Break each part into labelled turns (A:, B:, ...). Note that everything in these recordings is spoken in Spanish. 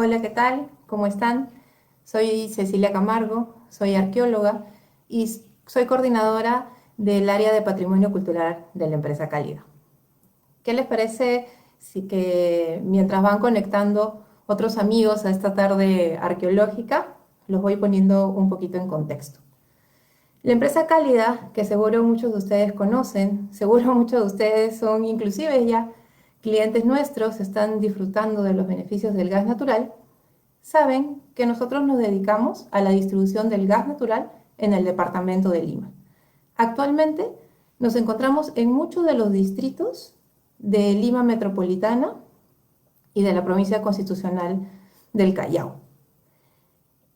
A: Hola, ¿qué tal? ¿Cómo están? Soy Cecilia Camargo, soy arqueóloga y soy coordinadora del área de patrimonio cultural de la empresa Cálida. ¿Qué les parece si que mientras van conectando otros amigos a esta tarde arqueológica, los voy poniendo un poquito en contexto? La empresa Cálida, que seguro muchos de ustedes conocen, seguro muchos de ustedes son inclusive ya clientes nuestros, están disfrutando de los beneficios del gas natural, saben que nosotros nos dedicamos a la distribución del gas natural en el departamento de Lima. Actualmente nos encontramos en muchos de los distritos de Lima Metropolitana y de la provincia constitucional del Callao.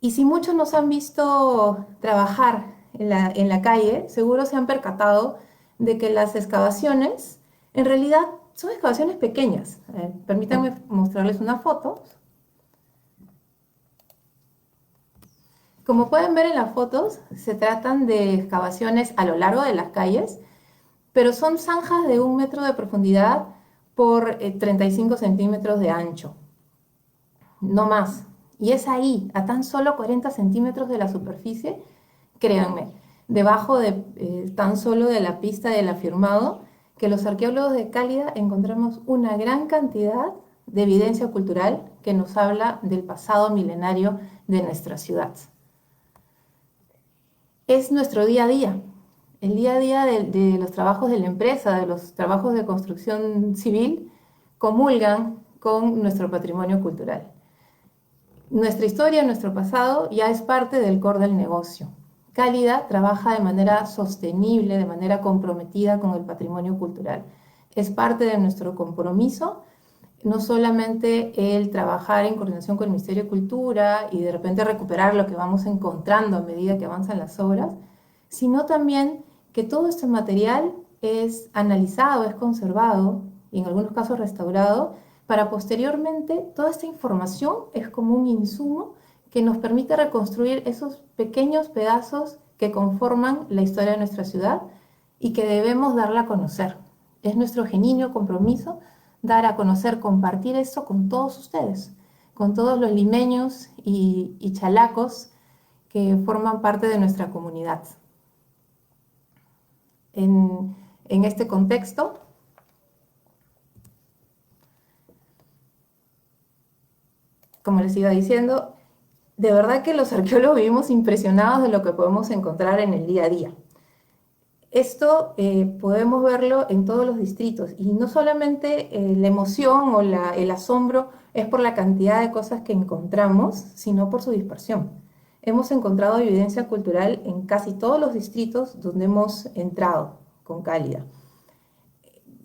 A: Y si muchos nos han visto trabajar en la calle, seguro se han percatado de que las excavaciones en realidad son excavaciones pequeñas. Permítanme mostrarles una foto. Como pueden ver en las fotos, se tratan de excavaciones a lo largo de las calles, pero son zanjas de 1 metro de profundidad por 35 centímetros de ancho, no más. Y es ahí, a tan solo 40 centímetros de la superficie, créanme, debajo de tan solo de la pista del afirmado, que los arqueólogos de Cálida encontramos una gran cantidad de evidencia cultural que nos habla del pasado milenario de nuestra ciudad. Es nuestro día a día, el día a día de los trabajos de la empresa, de los trabajos de construcción civil, comulgan con nuestro patrimonio cultural. Nuestra historia, nuestro pasado, ya es parte del core del negocio. Cálida trabaja de manera sostenible, de manera comprometida con el patrimonio cultural. Es parte de nuestro compromiso, no solamente el trabajar en coordinación con el Ministerio de Cultura y de repente recuperar lo que vamos encontrando a medida que avanzan las obras, sino también que todo este material es analizado, es conservado y en algunos casos restaurado, para posteriormente toda esta información es como un insumo que nos permite reconstruir esos pequeños pedazos que conforman la historia de nuestra ciudad y que debemos darla a conocer. Es nuestro genuino compromiso dar a conocer, compartir esto con todos ustedes, con todos los limeños y chalacos que forman parte de nuestra comunidad. En este contexto, como les iba diciendo, de verdad que los arqueólogos vivimos impresionados de lo que podemos encontrar en el día a día. Esto podemos verlo en todos los distritos y no solamente la emoción o el asombro es por la cantidad de cosas que encontramos, sino por su dispersión. Hemos encontrado evidencia cultural en casi todos los distritos donde hemos entrado con Cálida.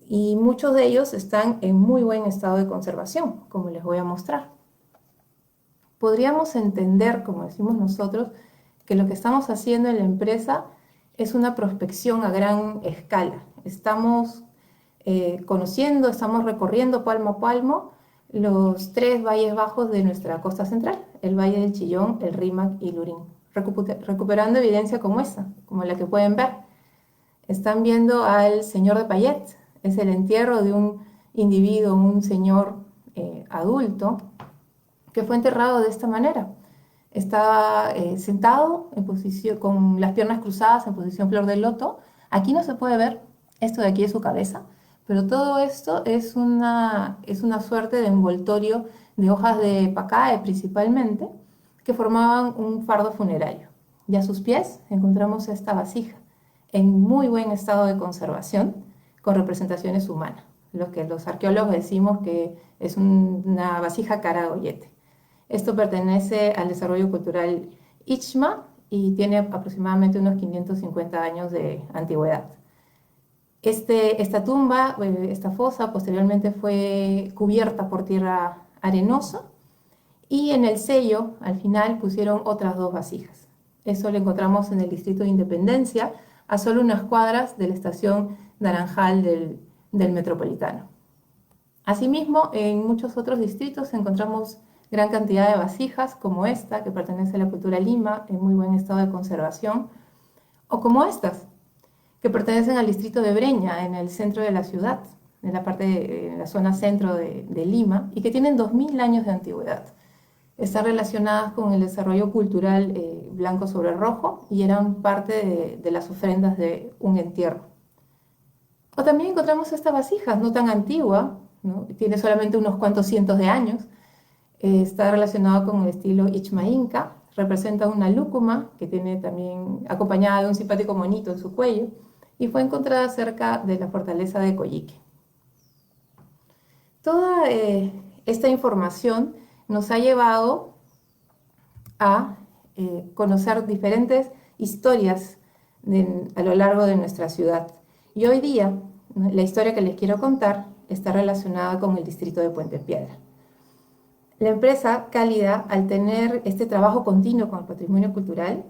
A: Y muchos de ellos están en muy buen estado de conservación, como les voy a mostrar. Podríamos entender, como decimos nosotros, que lo que estamos haciendo en la empresa es una prospección a gran escala. Estamos conociendo, estamos recorriendo palmo a palmo los 3 valles bajos de nuestra costa central, el Valle del Chillón, el Rímac y Lurín, recuperando evidencia como esta, como la que pueden ver. Están viendo al señor de Payet, es el entierro de un individuo, un señor adulto, que fue enterrado de esta manera. Estaba sentado en posición, con las piernas cruzadas en posición flor de loto. Aquí no se puede ver, esto de aquí es su cabeza, pero todo esto es una suerte de envoltorio de hojas de pacae principalmente, que formaban un fardo funerario. Y a sus pies encontramos esta vasija, en muy buen estado de conservación, con representaciones humanas, lo que los arqueólogos decimos que es una vasija cara de gollete. Esto pertenece al desarrollo cultural Ichma y tiene aproximadamente unos 550 años de antigüedad. Esta tumba, esta fosa, posteriormente fue cubierta por tierra arenosa y en el sello, al final, pusieron otras 2 vasijas. Eso lo encontramos en el distrito de Independencia, a solo unas cuadras de la estación Naranjal del Metropolitano. Asimismo, en muchos otros distritos encontramos gran cantidad de vasijas como esta, que pertenece a la cultura Lima, en muy buen estado de conservación, o como estas, que pertenecen al distrito de Breña, en el centro de la ciudad, en la zona centro de Lima, y que tienen 2000 años de antigüedad. están relacionadas con el desarrollo cultural blanco sobre rojo y eran parte de las ofrendas de un entierro. O también encontramos estas vasijas, no tan antigua, ¿no? Tiene solamente unos cuantos cientos de años, está relacionado con el estilo Ichma Inca, representa una lúcuma que tiene también acompañada de un simpático monito en su cuello y fue encontrada cerca de la fortaleza de Coyique. Toda esta información nos ha llevado a conocer diferentes historias a lo largo de nuestra ciudad. Y hoy día, ¿no?, la historia que les quiero contar está relacionada con el distrito de Puente Piedra. La empresa Cálida, al tener este trabajo continuo con el patrimonio cultural,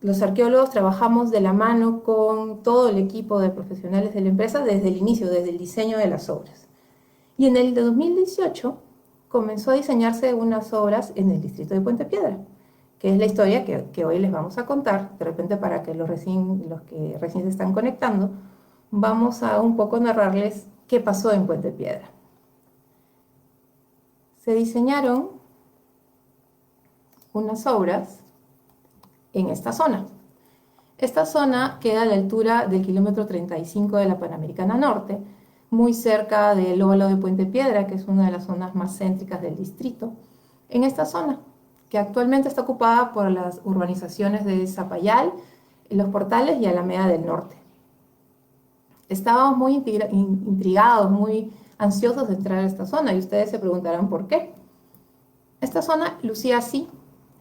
A: los arqueólogos trabajamos de la mano con todo el equipo de profesionales de la empresa desde el inicio, desde el diseño de las obras. Y en el de 2018 comenzó a diseñarse unas obras en el distrito de Puente Piedra, que es la historia que hoy les vamos a contar. De repente, para que los que recién se están conectando, vamos a un poco narrarles qué pasó en Puente Piedra. Se diseñaron unas obras en esta zona. Esta zona queda a la altura del kilómetro 35 de la Panamericana Norte, muy cerca del óvalo de Puente Piedra, que es una de las zonas más céntricas del distrito. En esta zona, que actualmente está ocupada por las urbanizaciones de Zapayal, Los Portales y Alameda del Norte. Estábamos muy intrigados, muy ansiosos de entrar a esta zona, y ustedes se preguntarán por qué. Esta zona lucía así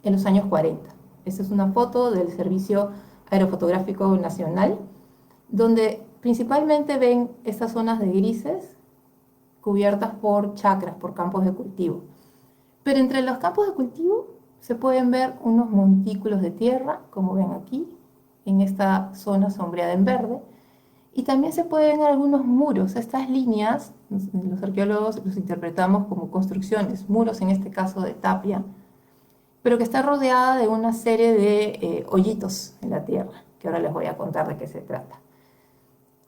A: en los años 40. Esta es una foto del Servicio Aerofotográfico Nacional, donde principalmente ven estas zonas de grises cubiertas por chacras, por campos de cultivo. Pero entre los campos de cultivo se pueden ver unos montículos de tierra, como ven aquí, en esta zona sombreada en verde, y también se pueden ver algunos muros. Estas líneas, los arqueólogos los interpretamos como construcciones, muros en este caso de tapia, pero que está rodeada de una serie de hoyitos en la tierra, que ahora les voy a contar de qué se trata.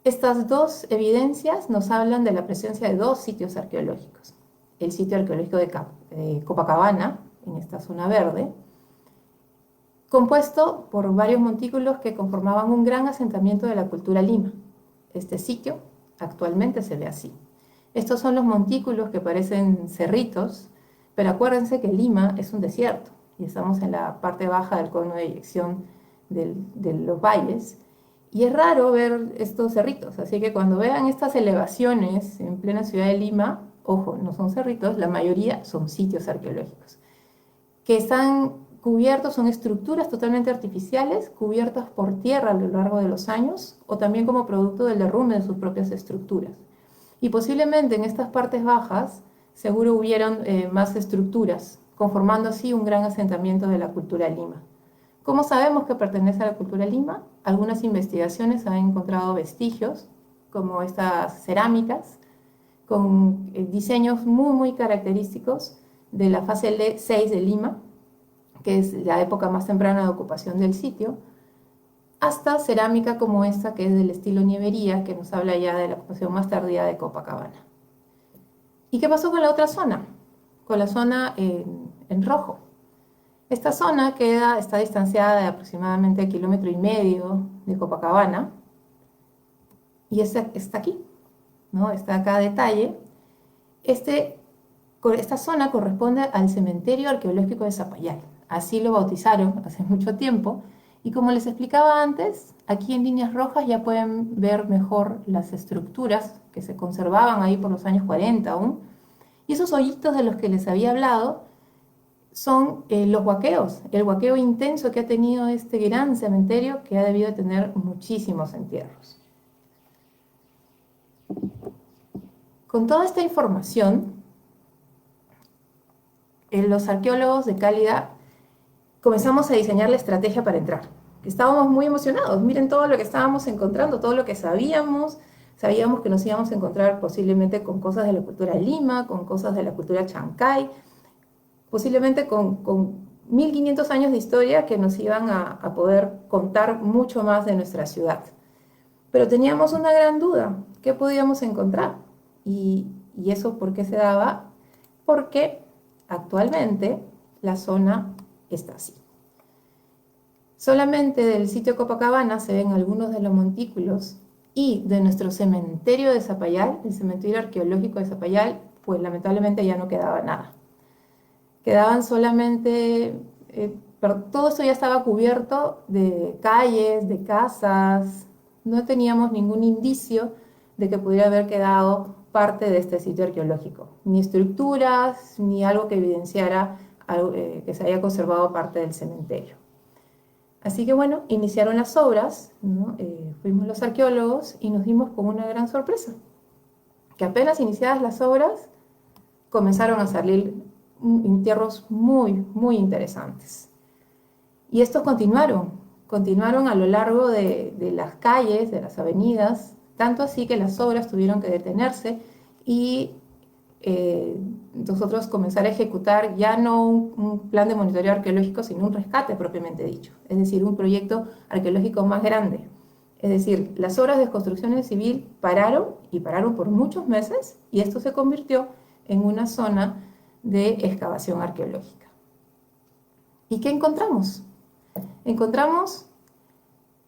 A: Estas dos evidencias nos hablan de la presencia de dos sitios arqueológicos. El sitio arqueológico de Copacabana, en esta zona verde, compuesto por varios montículos que conformaban un gran asentamiento de la cultura Lima. Este sitio actualmente se ve así. Estos son los montículos que parecen cerritos, pero acuérdense que Lima es un desierto y estamos en la parte baja del cono de eyección de los valles, y es raro ver estos cerritos, así que cuando vean estas elevaciones en plena ciudad de Lima, ojo, no son cerritos, la mayoría son sitios arqueológicos, que están cubiertos, son estructuras totalmente artificiales, cubiertas por tierra a lo largo de los años, o también como producto del derrumbe de sus propias estructuras. Y posiblemente en estas partes bajas, seguro hubieron más estructuras, conformando así un gran asentamiento de la cultura Lima. ¿Cómo sabemos que pertenece a la cultura Lima? Algunas investigaciones han encontrado vestigios, como estas cerámicas, con diseños muy característicos de la fase 6 de Lima, que es la época más temprana de ocupación del sitio, hasta cerámica como esta, que es del estilo Nievería, que nos habla ya de la ocupación más tardía de Copacabana. ¿Y qué pasó con la otra zona? Con la zona en rojo. Esta zona está distanciada de aproximadamente 1,5 kilómetros de Copacabana, y está aquí, ¿no? Está acá a detalle. Esta zona corresponde al cementerio arqueológico de Zapayal, así lo bautizaron hace mucho tiempo, y como les explicaba antes, aquí en líneas rojas ya pueden ver mejor las estructuras que se conservaban ahí por los años 40 aún, y esos hoyitos de los que les había hablado son los huaqueos, el huaqueo intenso que ha tenido este gran cementerio, que ha debido tener muchísimos entierros. Con toda esta información, los arqueólogos de Cálida comenzamos a diseñar la estrategia para entrar. Estábamos muy emocionados, miren todo lo que estábamos encontrando, todo lo que sabíamos que nos íbamos a encontrar posiblemente con cosas de la cultura Lima, con cosas de la cultura Chancay, posiblemente con 1500 años de historia que nos iban a poder contar mucho más de nuestra ciudad. Pero teníamos una gran duda, ¿qué podíamos encontrar? Y eso, ¿por qué se daba? Porque Actualmente la zona está así. Solamente del sitio Copacabana se ven algunos de los montículos y de nuestro cementerio de Zapallar, el cementerio arqueológico de Zapallar, pues lamentablemente ya no quedaba nada. Quedaban solamente, pero todo esto ya estaba cubierto de calles, de casas, no teníamos ningún indicio de que pudiera haber quedado parte de este sitio arqueológico, ni estructuras, ni algo que evidenciara algo, que se haya conservado parte del cementerio. Así que bueno, iniciaron las obras, ¿no? Fuimos los arqueólogos y nos dimos con una gran sorpresa, que apenas iniciadas las obras comenzaron a salir entierros muy interesantes. Y estos continuaron a lo largo de las calles, de las avenidas, tanto así que las obras tuvieron que detenerse y nosotros comenzar a ejecutar ya no un plan de monitoreo arqueológico, sino un rescate propiamente dicho, es decir, un proyecto arqueológico más grande. Es decir, las obras de construcción civil pararon y pararon por muchos meses y esto se convirtió en una zona de excavación arqueológica. ¿Y qué encontramos? Encontramos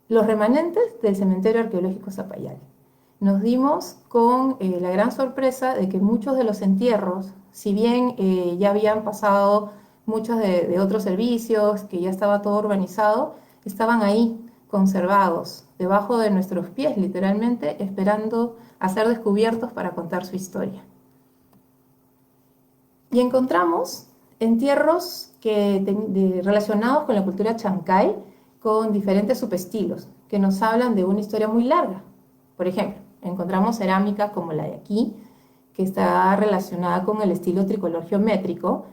A: los remanentes del cementerio arqueológico Zapallar. Nos dimos con la gran sorpresa de que muchos de los entierros, si bien ya habían pasado muchos de otros servicios, que ya estaba todo urbanizado, estaban ahí conservados, debajo de nuestros pies, literalmente, esperando a ser descubiertos para contar su historia. Y encontramos entierros relacionados con la cultura chancay, con diferentes subestilos, que nos hablan de una historia muy larga. Por ejemplo, encontramos cerámica como la de aquí, que está relacionada con el estilo tricolor geométrico,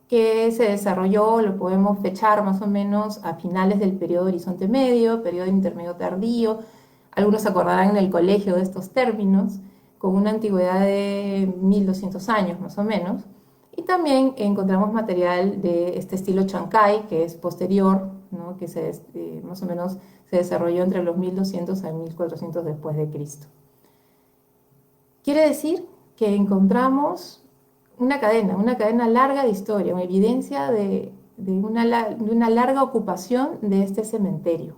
A: que se desarrolló, lo podemos fechar más o menos a finales del periodo Horizonte Medio, periodo intermedio tardío. Algunos se acordarán en el colegio de estos términos, con una antigüedad de 1200 años más o menos. Y también encontramos material de este estilo Chancay, que es posterior, ¿no? Que más o menos se desarrolló entre los 1200 a 1400 después de Cristo. Quiere decir que encontramos una cadena larga de historia, una evidencia de una larga ocupación de este cementerio.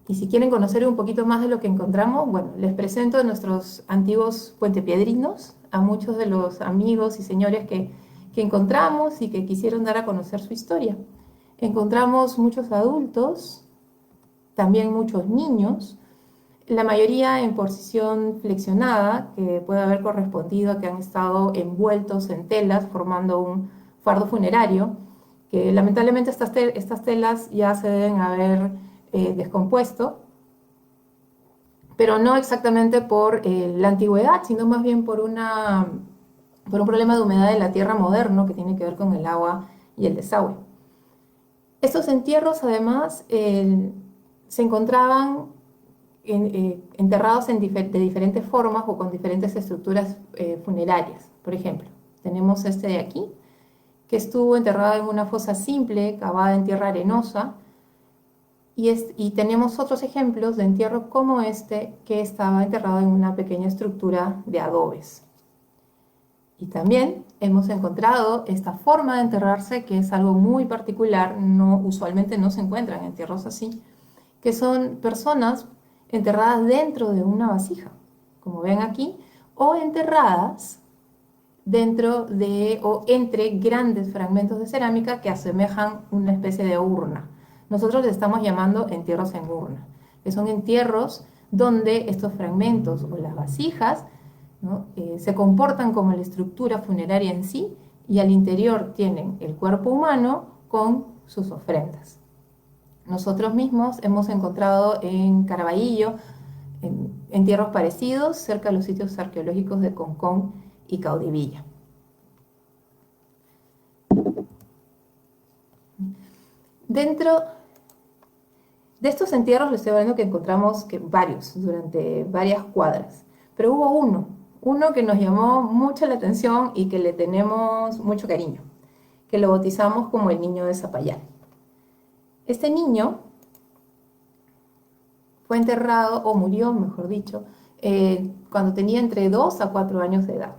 A: Y si quieren conocer un poquito más de lo que encontramos, bueno, les presento a nuestros antiguos puentepiedrinos, a muchos de los amigos y señores que encontramos y que quisieron dar a conocer su historia. Encontramos muchos adultos, también muchos niños, la mayoría en posición flexionada, que puede haber correspondido a que han estado envueltos en telas formando un fardo funerario, que lamentablemente estas telas ya se deben haber descompuesto, pero no exactamente por la antigüedad, sino más bien por un problema de humedad de la tierra moderno que tiene que ver con el agua y el desagüe. Estos entierros además se encontraban enterrados de diferentes formas o con diferentes estructuras funerarias. Por ejemplo, tenemos este de aquí, que estuvo enterrado en una fosa simple, cavada en tierra arenosa, y tenemos otros ejemplos de entierro como este, que estaba enterrado en una pequeña estructura de adobes. Y también hemos encontrado esta forma de enterrarse, que es algo muy particular, usualmente no se encuentran entierros así, que son personas enterradas dentro de una vasija, como ven aquí, o enterradas dentro de o entre grandes fragmentos de cerámica que asemejan una especie de urna. Nosotros le estamos llamando entierros en urna, que son entierros donde estos fragmentos o las vasijas, ¿no? Se comportan como la estructura funeraria en sí y al interior tienen el cuerpo humano con sus ofrendas. Nosotros mismos hemos encontrado en Caraballo entierros parecidos cerca de los sitios arqueológicos de Concón y Caudivilla. Dentro de estos entierros les estoy hablando que encontramos varios, durante varias cuadras, pero hubo uno que nos llamó mucho la atención y que le tenemos mucho cariño, que lo bautizamos como el niño de Zapallar. Este niño fue enterrado, o murió, mejor dicho, cuando tenía entre 2 a 4 años de edad.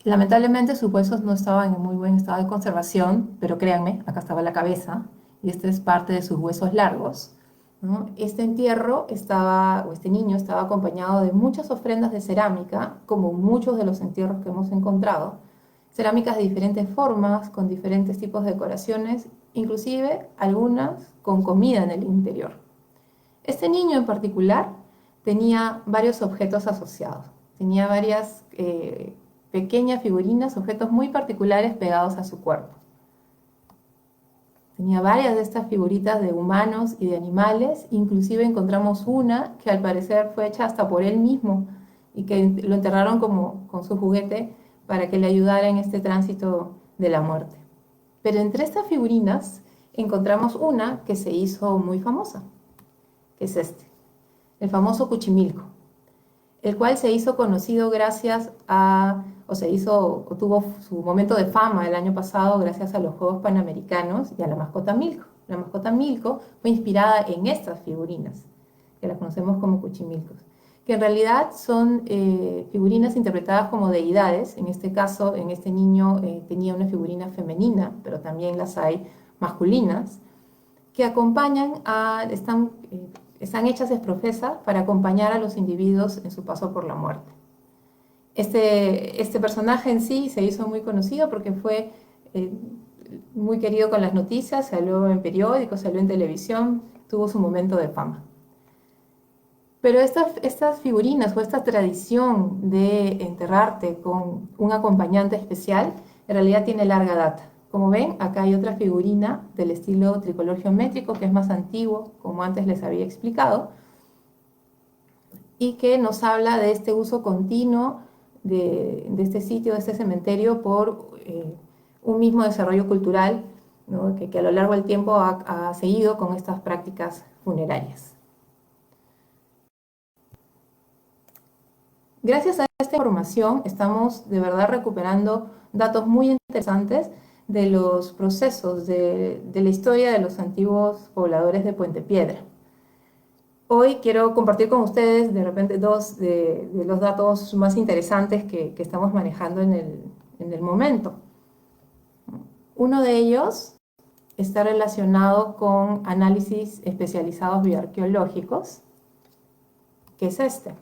A: Lamentablemente sus huesos no estaban en muy buen estado de conservación, pero créanme, acá estaba la cabeza, y esta es parte de sus huesos largos, ¿no? Este entierro estaba, o este niño estaba acompañado de muchas ofrendas de cerámica, como muchos de los entierros que hemos encontrado, cerámicas de diferentes formas, con diferentes tipos de decoraciones, inclusive algunas con comida en el interior. Este niño en particular tenía varios objetos asociados, tenía varias pequeñas figurinas, objetos muy particulares pegados a su cuerpo. Tenía varias de estas figuritas de humanos y de animales, inclusive encontramos una que al parecer fue hecha hasta por él mismo y que lo enterraron como con su juguete para que le ayudara en este tránsito de la muerte. Pero entre estas figurinas encontramos una que se hizo muy famosa, que es este, el famoso Cuchimilco, el cual se hizo conocido gracias a, o tuvo su momento de fama el año pasado gracias a los Juegos Panamericanos y a la mascota Milko. La mascota Milko fue inspirada en estas figurinas, que las conocemos como Cuchimilcos, que en realidad son figurinas interpretadas como deidades. En este caso, en este niño tenía una figurina femenina, pero también las hay masculinas, que acompañan están hechas es profesa para acompañar a los individuos en su paso por la muerte. Este personaje en sí se hizo muy conocido porque fue muy querido con las noticias, se habló en periódicos, se habló en televisión, tuvo su momento de fama. Pero estas figurinas o esta tradición de enterrarte con un acompañante especial, en realidad tiene larga data. Como ven, acá hay otra figurina del estilo tricolor geométrico, que es más antiguo, como antes les había explicado, y que nos habla de este uso continuo de este sitio, de este cementerio, por un mismo desarrollo cultural, ¿no? que a lo largo del tiempo ha seguido con estas prácticas funerarias. Gracias a esta información estamos de verdad recuperando datos muy interesantes de los procesos de la historia de los antiguos pobladores de Puente Piedra. Hoy quiero compartir con ustedes de repente dos de los datos más interesantes que estamos manejando en el momento. Uno de ellos está relacionado con análisis especializados bioarqueológicos, que es este.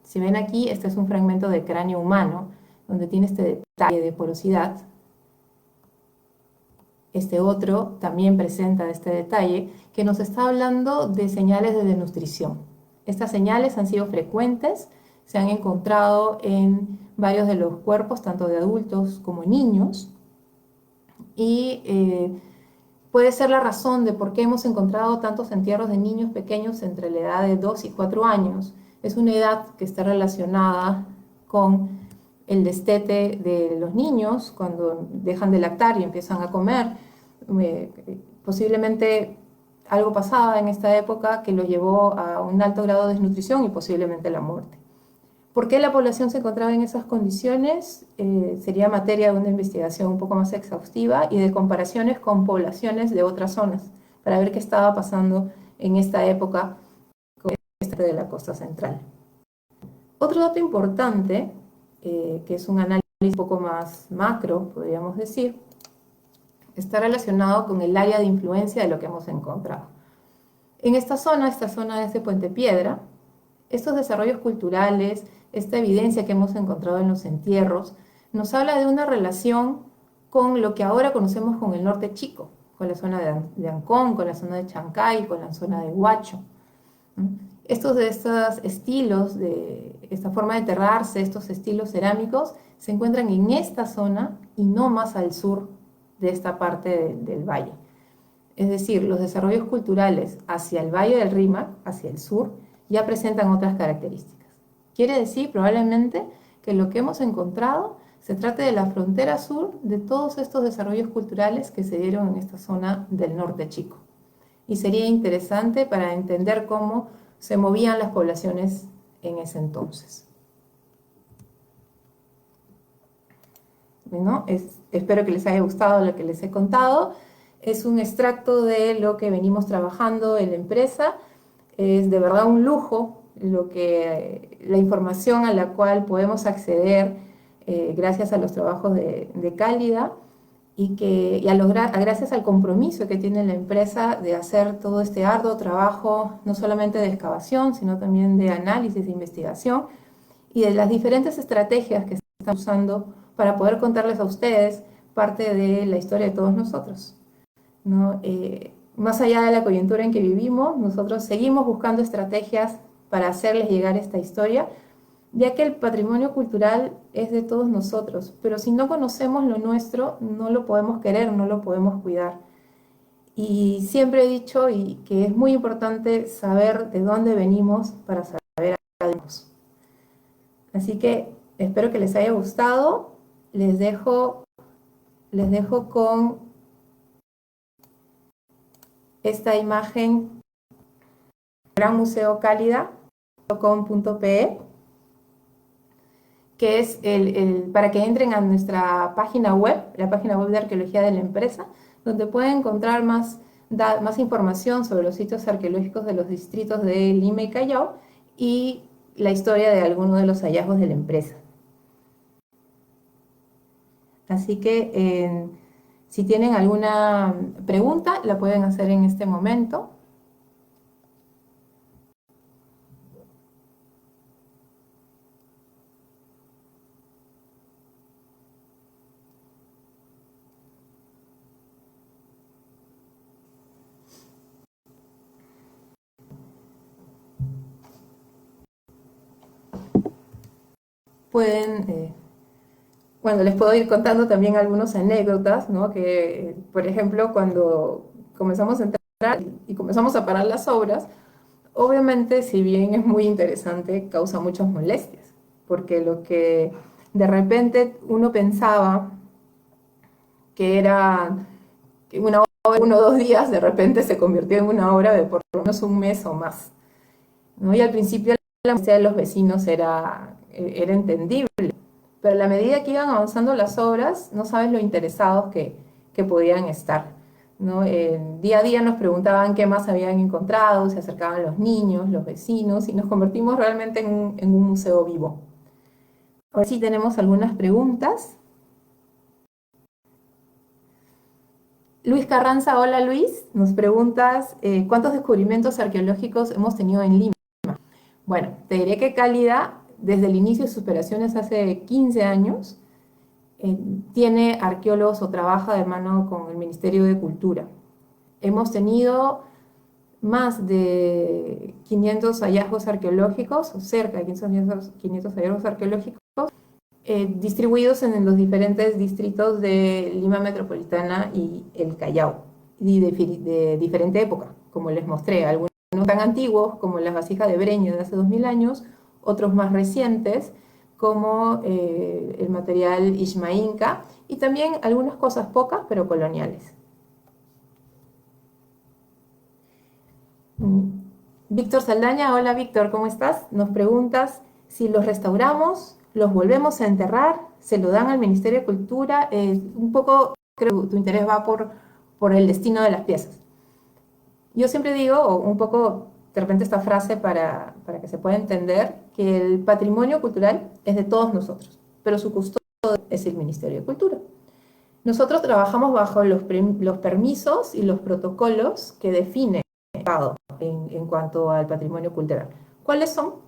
A: Si ven aquí, este es un fragmento de cráneo humano, donde tiene este detalle de porosidad. Este otro también presenta este detalle, que nos está hablando de señales de desnutrición. Estas señales han sido frecuentes, se han encontrado en varios de los cuerpos, tanto de adultos como niños, y puede ser la razón de por qué hemos encontrado tantos entierros de niños pequeños entre la edad de 2 y 4 años. Es una edad que está relacionada con el destete de los niños cuando dejan de lactar y empiezan a comer. Posiblemente algo pasaba en esta época que lo llevó a un alto grado de desnutrición y posiblemente la muerte. ¿Por qué la población se encontraba en esas condiciones? Sería materia de una investigación un poco más exhaustiva y de comparaciones con poblaciones de otras zonas para ver qué estaba pasando en esta época de la costa central. Otro dato importante, que es un análisis un poco más macro, podríamos decir, está relacionado con el área de influencia de lo que hemos encontrado. En esta zona es de Puente Piedra, estos desarrollos culturales, esta evidencia que hemos encontrado en los entierros, nos habla de una relación con lo que ahora conocemos como el norte chico, con la zona de Ancón, con la zona de Chancay, con la zona de Huacho. Estos estilos, esta forma de enterrarse, estos estilos cerámicos, se encuentran en esta zona y no más al sur de esta parte del valle. Es decir, los desarrollos culturales hacia el valle del Rímac, hacia el sur, ya presentan otras características. Quiere decir probablemente que lo que hemos encontrado se trate de la frontera sur de todos estos desarrollos culturales que se dieron en esta zona del norte chico. Y sería interesante para entender cómo se movían las poblaciones en ese entonces. Bueno, espero que les haya gustado lo que les he contado. Es un extracto de lo que venimos trabajando en la empresa. Es de verdad un lujo la información a la cual podemos acceder gracias a los trabajos de Cálida gracias al compromiso que tiene la empresa de hacer todo este arduo trabajo, no solamente de excavación, sino también de análisis, de investigación, y de las diferentes estrategias que se están usando para poder contarles a ustedes parte de la historia de todos nosotros, ¿no? Más allá de la coyuntura en que vivimos, nosotros seguimos buscando estrategias para hacerles llegar esta historia, ya que el patrimonio cultural es de todos nosotros, pero si no conocemos lo nuestro, no lo podemos querer, no lo podemos cuidar. Y siempre he dicho que es muy importante saber de dónde venimos para saber a dónde vamos. Así que espero que les haya gustado. Les dejo con esta imagen, Gran Museo Cálida.com.pe, que es para que entren a nuestra página web, la página web de arqueología de la empresa, donde pueden encontrar más información sobre los sitios arqueológicos de los distritos de Lima y Callao y la historia de algunos de los hallazgos de la empresa. Así que si tienen alguna pregunta, la pueden hacer en este momento. Pueden, bueno, les puedo ir contando también algunas anécdotas, ¿no? Que, por ejemplo, cuando comenzamos a entrar y comenzamos a parar las obras, obviamente, si bien es muy interesante, causa muchas molestias, porque lo que de repente uno pensaba que era una obra de 1 o 2 días, de repente se convirtió en una obra de por lo menos un mes o más, ¿no? Y al principio la molestia de los vecinos era entendible, pero a la medida que iban avanzando las obras, no sabes lo interesados que podían estar, ¿no? Día a día nos preguntaban qué más habían encontrado, se acercaban los niños, los vecinos, y nos convertimos realmente en un museo vivo. Ahora sí tenemos algunas preguntas. Luis Carranza, hola Luis, nos preguntas, ¿cuántos descubrimientos arqueológicos hemos tenido en Lima? Bueno, te diré que Cálida, desde el inicio de sus operaciones hace 15 años, tiene arqueólogos o trabaja de mano con el Ministerio de Cultura. Hemos tenido más de 500 hallazgos arqueológicos, o cerca de 500 hallazgos arqueológicos, distribuidos en los diferentes distritos de Lima Metropolitana y el Callao, y de diferente época, como les mostré, algunos tan antiguos como las vasijas de Breña de hace 2000 años, otros más recientes, como el material Ixma Inca, y también algunas cosas pocas, pero coloniales. Víctor Saldaña, hola Víctor, ¿cómo estás? Nos preguntas si los restauramos, los volvemos a enterrar, se lo dan al Ministerio de Cultura. Un poco creo que tu interés va por el destino de las piezas. Yo siempre digo, o un poco de repente esta frase para que se pueda entender, que el patrimonio cultural es de todos nosotros, pero su custodio es el Ministerio de Cultura. Nosotros trabajamos bajo los permisos y los protocolos que define el Estado en cuanto al patrimonio cultural. ¿Cuáles son?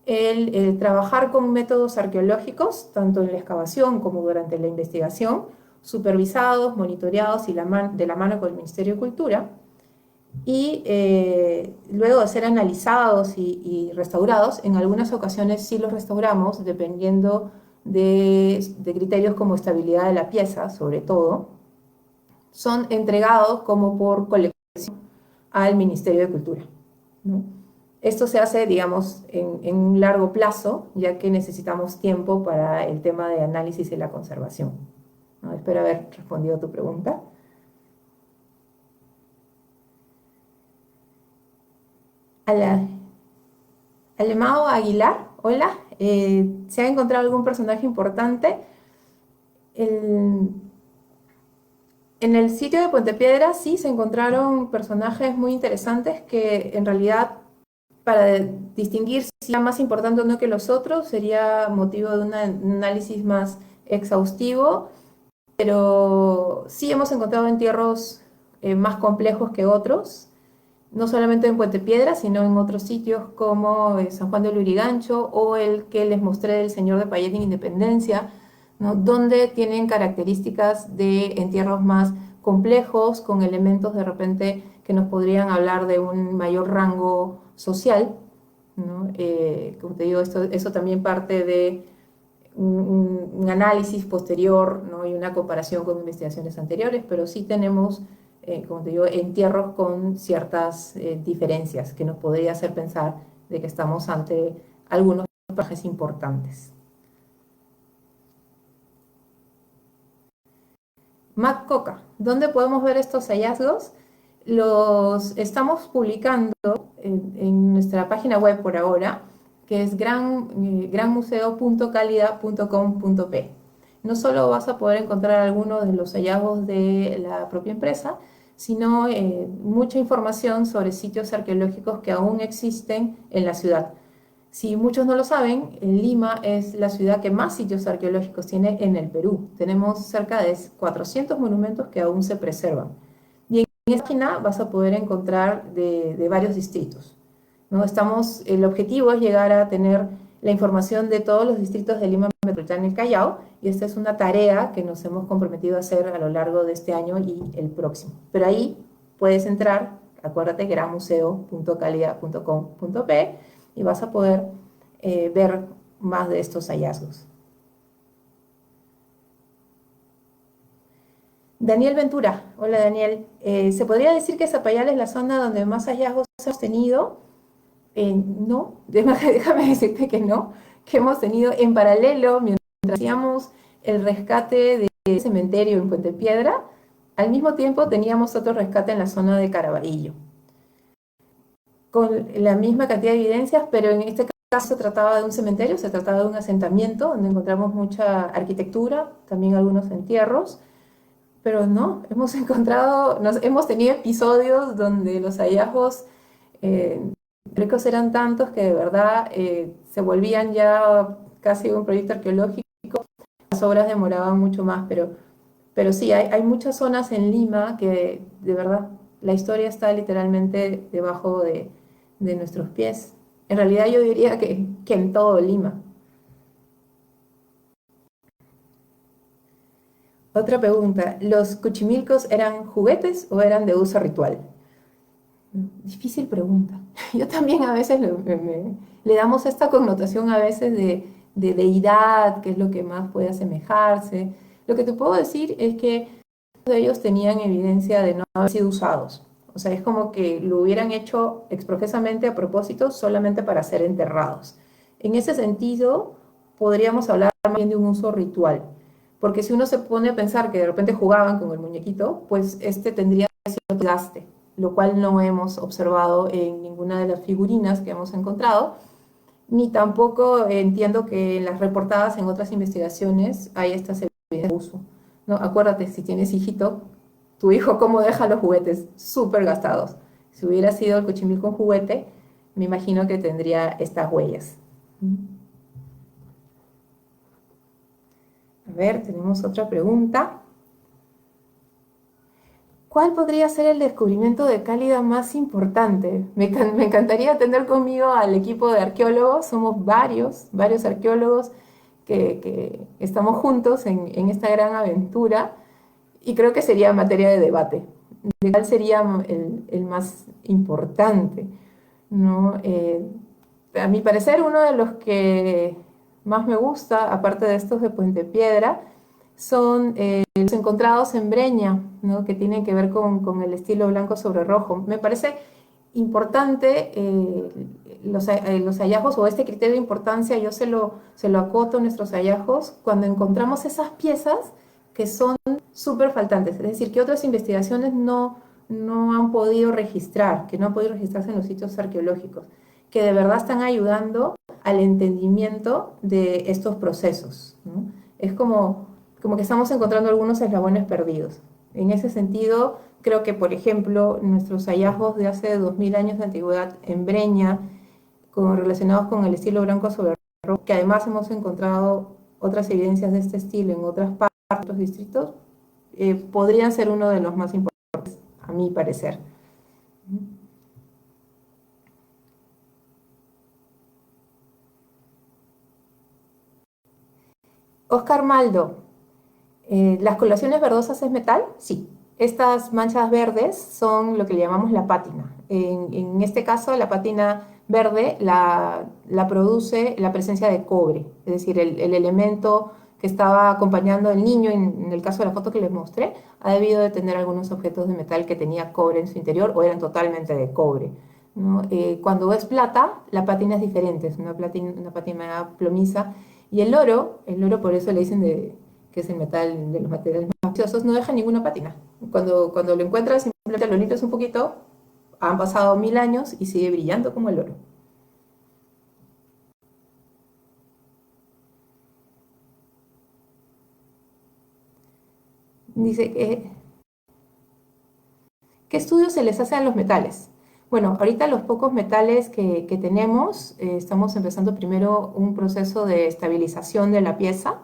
A: El trabajar con métodos arqueológicos, tanto en la excavación como durante la investigación, supervisados, monitoreados y de la mano con el Ministerio de Cultura, y luego de ser analizados y restaurados, en algunas ocasiones sí los restauramos, dependiendo de criterios como estabilidad de la pieza, sobre todo, son entregados como por colección al Ministerio de Cultura, ¿no? Esto se hace, digamos, en un largo plazo, ya que necesitamos tiempo para el tema de análisis y la conservación, ¿no? Espero haber respondido a tu pregunta. Alemao Aguilar, hola. ¿Se ha encontrado algún personaje importante? En el sitio de Puente Piedra sí se encontraron personajes muy interesantes que en realidad para distinguir si era más importante o no que los otros, sería motivo de un análisis más exhaustivo, pero sí hemos encontrado entierros más complejos que otros, no solamente en Puente Piedra, sino en otros sitios como San Juan de Lurigancho o el que les mostré del Señor de Payet en Independencia, ¿no? Donde tienen características de entierros más complejos, con elementos de repente que nos podrían hablar de un mayor rango social, ¿no? Como te digo, eso también parte de un análisis posterior, ¿no? Y una comparación con investigaciones anteriores, pero sí tenemos, como te digo, entierros con ciertas diferencias que nos podría hacer pensar de que estamos ante algunos personajes importantes. MacCoca, ¿dónde podemos ver estos hallazgos? Los estamos publicando en nuestra página web por ahora, que es granmuseo.calida.com.p. No solo vas a poder encontrar algunos de los hallazgos de la propia empresa, sino mucha información sobre sitios arqueológicos que aún existen en la ciudad. Si muchos no lo saben, Lima es la ciudad que más sitios arqueológicos tiene en el Perú. Tenemos cerca de 400 monumentos que aún se preservan. Y en esta página vas a poder encontrar de varios distritos, ¿no? El objetivo es llegar a tener la información de todos los distritos de Lima Metropolitana y el Callao, y esta es una tarea que nos hemos comprometido a hacer a lo largo de este año y el próximo. Pero ahí puedes entrar, acuérdate, granmuseo.calidad.com.p, y vas a poder ver más de estos hallazgos. Daniel Ventura, hola Daniel. ¿Se podría decir que Zapayal es la zona donde más hallazgos hemos tenido? No, déjame decirte que no, que hemos tenido en paralelo, mientras hacíamos el rescate del cementerio en Puente Piedra, al mismo tiempo teníamos otro rescate en la zona de Caraballo, con la misma cantidad de evidencias, pero en este caso se trataba de un cementerio, se trataba de un asentamiento donde encontramos mucha arquitectura, también algunos entierros, pero no, hemos tenido episodios donde los hallazgos ricos eran tantos que de verdad se volvían ya casi un proyecto arqueológico, las obras demoraban mucho más, pero sí, hay muchas zonas en Lima que de verdad la historia está literalmente debajo de nuestros pies. En realidad yo diría que en todo Lima. Otra pregunta, ¿los cuchimilcos eran juguetes o eran de uso ritual? Difícil pregunta. Yo también a veces le damos esta connotación a veces de deidad, que es lo que más puede asemejarse. Lo que te puedo decir es que de ellos tenían evidencia de no haber sido usados. O sea, es como que lo hubieran hecho exprofesamente a propósito solamente para ser enterrados. En ese sentido, podríamos hablar más bien de un uso ritual. Porque si uno se pone a pensar que de repente jugaban con el muñequito, pues este tendría cierto desgaste, lo cual no hemos observado en ninguna de las figurinas que hemos encontrado, ni tampoco entiendo que en las reportadas en otras investigaciones hay estas evidencias de uso. No, acuérdate, si tienes hijito, tu hijo cómo deja los juguetes súper gastados. Si hubiera sido el cochimil con juguete, me imagino que tendría estas huellas. A ver, tenemos otra pregunta. ¿Cuál podría ser el descubrimiento de Cálida más importante? Me encantaría tener conmigo al equipo de arqueólogos. Somos varios arqueólogos que estamos juntos en esta gran aventura, y creo que sería materia de debate. ¿De cuál sería el más importante? ¿No? A mi parecer, uno de los que más me gusta, aparte de estos de Puente Piedra, son los encontrados en Breña, ¿no? Que tienen que ver con el estilo blanco sobre rojo. Me parece importante los hallazgos, o este criterio de importancia, yo se lo acoto a nuestros hallazgos cuando encontramos esas piezas que son súper faltantes, es decir, que otras investigaciones no han podido registrar, que no han podido registrarse en los sitios arqueológicos, que de verdad están ayudando al entendimiento de estos procesos, ¿no? Es como que estamos encontrando algunos eslabones perdidos. En ese sentido, creo que, por ejemplo, nuestros hallazgos de hace 2000 años de antigüedad en Breña relacionados con el estilo blanco sobre rojo, que además hemos encontrado otras evidencias de este estilo en otras partes, otros distritos, podrían ser uno de los más importantes, a mi parecer. Oscar Maldo, ¿las coloraciones verdosas es metal? Sí. Estas manchas verdes son lo que le llamamos la pátina. En este caso, la pátina verde la produce la presencia de cobre, es decir, el elemento que estaba acompañando al niño, en el caso de la foto que les mostré, ha debido de tener algunos objetos de metal que tenía cobre en su interior o eran totalmente de cobre, ¿no? Cuando es plata, la pátina es diferente, es una pátina plomiza, y el oro por eso le dicen que es el metal de los materiales más preciosos, no deja ninguna pátina. Cuando lo encuentras, simplemente lo limpias un poquito, han pasado 1000 años y sigue brillando como el oro. Dice, ¿qué estudios se les hace a los metales? Bueno, ahorita los pocos metales que tenemos, estamos empezando primero un proceso de estabilización de la pieza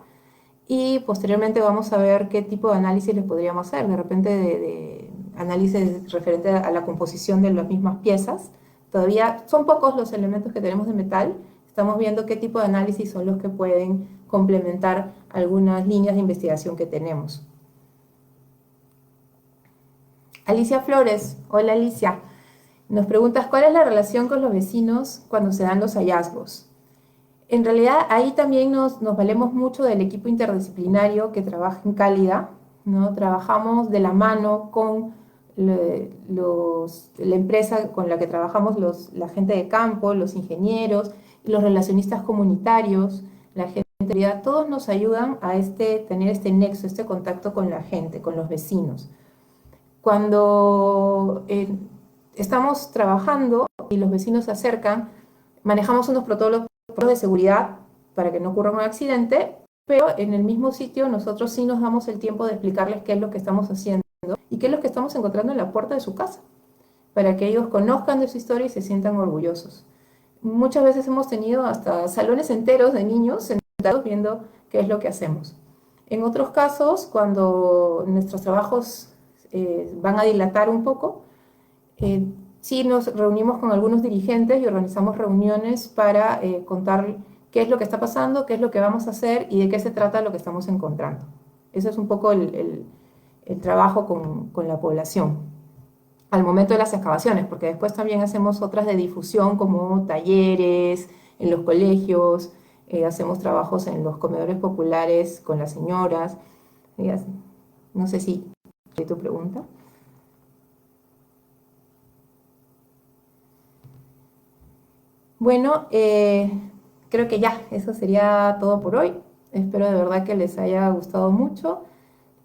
A: y posteriormente vamos a ver qué tipo de análisis les podríamos hacer, de repente de análisis referente a la composición de las mismas piezas. Todavía son pocos los elementos que tenemos de metal, estamos viendo qué tipo de análisis son los que pueden complementar algunas líneas de investigación que tenemos. Alicia Flores, hola Alicia, nos preguntas cuál es la relación con los vecinos cuando se dan los hallazgos. En realidad ahí también nos valemos mucho del equipo interdisciplinario que trabaja en Cálida, ¿no? Trabajamos de la mano con la empresa con la que trabajamos, la gente de campo, los ingenieros, los relacionistas comunitarios, la gente de seguridad, todos nos ayudan a tener este nexo, este contacto con la gente, con los vecinos. Cuando estamos trabajando y los vecinos se acercan, manejamos unos protocolos de seguridad para que no ocurra un accidente, pero en el mismo sitio nosotros sí nos damos el tiempo de explicarles qué es lo que estamos haciendo y qué es lo que estamos encontrando en la puerta de su casa, para que ellos conozcan de su historia y se sientan orgullosos. Muchas veces hemos tenido hasta salones enteros de niños sentados viendo qué es lo que hacemos. En otros casos, cuando nuestros trabajos van a dilatar un poco, sí nos reunimos con algunos dirigentes y organizamos reuniones para contar qué es lo que está pasando, qué es lo que vamos a hacer y de qué se trata lo que estamos encontrando. Ese es un poco el trabajo con la población al momento de las excavaciones, porque después también hacemos otras de difusión como talleres en los colegios, hacemos trabajos en los comedores populares con las señoras. No sé si tu pregunta. Bueno, creo que ya, eso sería todo por hoy. Espero de verdad que les haya gustado mucho.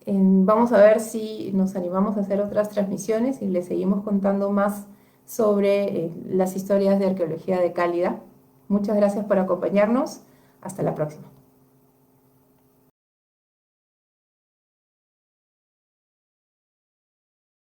A: Vamos a ver si nos animamos a hacer otras transmisiones y les seguimos contando más sobre las historias de arqueología de Cálida. Muchas gracias por acompañarnos. Hasta la próxima.